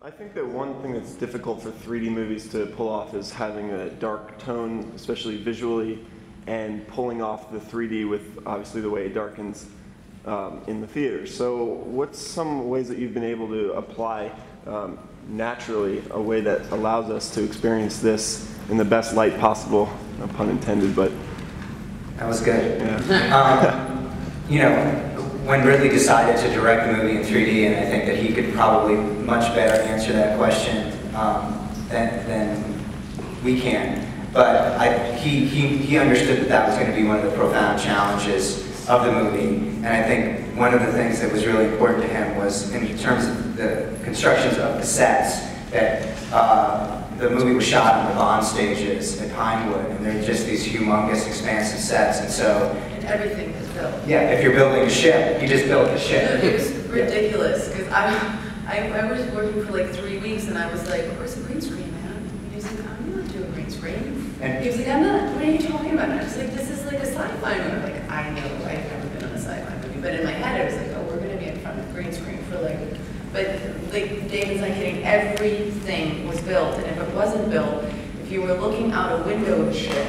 I think that one thing that's difficult for 3D movies to pull off is having a dark tone, especially visually, and pulling off the 3D with obviously the way it darkens in the theater. So what's some ways that you've been able to apply naturally a way that allows us to experience this in the best light possible? No pun intended, but... That was good. Yeah. You know, when Ridley decided to direct the movie in 3D, and I think that he could probably much better answer that question than we can. But he understood that that was going to be one of the profound challenges of the movie. And I think one of the things that was really important to him was, in terms of the constructions of the sets, that the movie was shot on the Bond stages at Pinewood, and they're just these humongous, expansive sets. And so, and everything is built. Yeah, if you're building a ship, you just built a ship. It was ridiculous, because I was working for like 3 weeks, and I was like, where's the green screen, man? And he was like, I'm not doing green screen. And he was like, I'm not, what are you talking about? And I was like, this is like a sci-fi movie. I'm like, I know, I've never been on a sci-fi movie, but in my head I was like, oh, we're going to be in front of green screen for like, but like Damon's not kidding, everything was built, and if it wasn't built, if you were looking out a window of ship,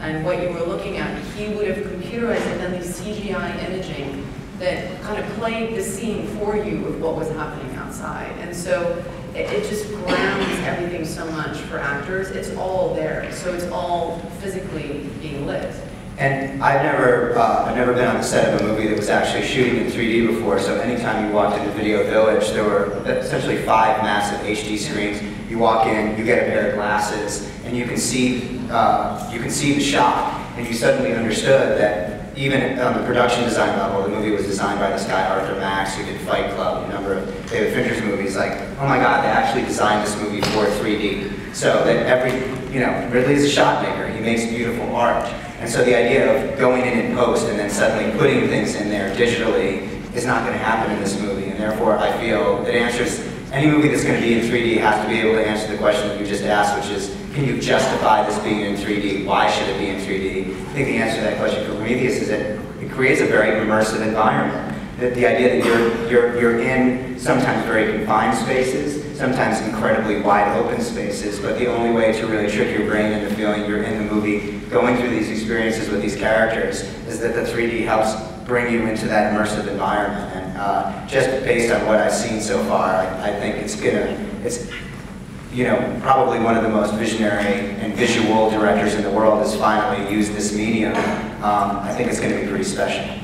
and what you were looking at, he would have computerized and done these CGI imaging that kind of played the scene for you of what was happening outside. And so it just grounds everything so much for actors. It's all there, so it's all physically being lit. And I've never been on the set of a movie that was actually shooting in 3D before, so anytime you walked into Video Village, there were essentially 5 massive HD screens. You walk in, you get a pair of glasses, and you can see the shot, and you suddenly understood that even on the production design level, the movie was designed by this guy, Arthur Max, who did Fight Club, a number of David Fincher's movies. Like, oh my God, they actually designed this movie for 3D. So that Ridley's a shot maker, he makes beautiful art. And so the idea of going in post and then suddenly putting things in there digitally is not going to happen in this movie. And therefore, I feel it answers, any movie that's going to be in 3D has to be able to answer the question that you just asked, which is, can you justify this being in 3D? Why should it be in 3D? I think the answer to that question for Prometheus is that it creates a very immersive environment. The idea that you're in sometimes very confined spaces, sometimes incredibly wide open spaces, but the only way to really trick your brain into feeling you're in the movie, going through these experiences with these characters, is that the 3D helps bring you into that immersive environment. And just based on what I've seen so far, I think it's probably one of the most visionary and visual directors in the world has finally used this medium. I think it's going to be pretty special.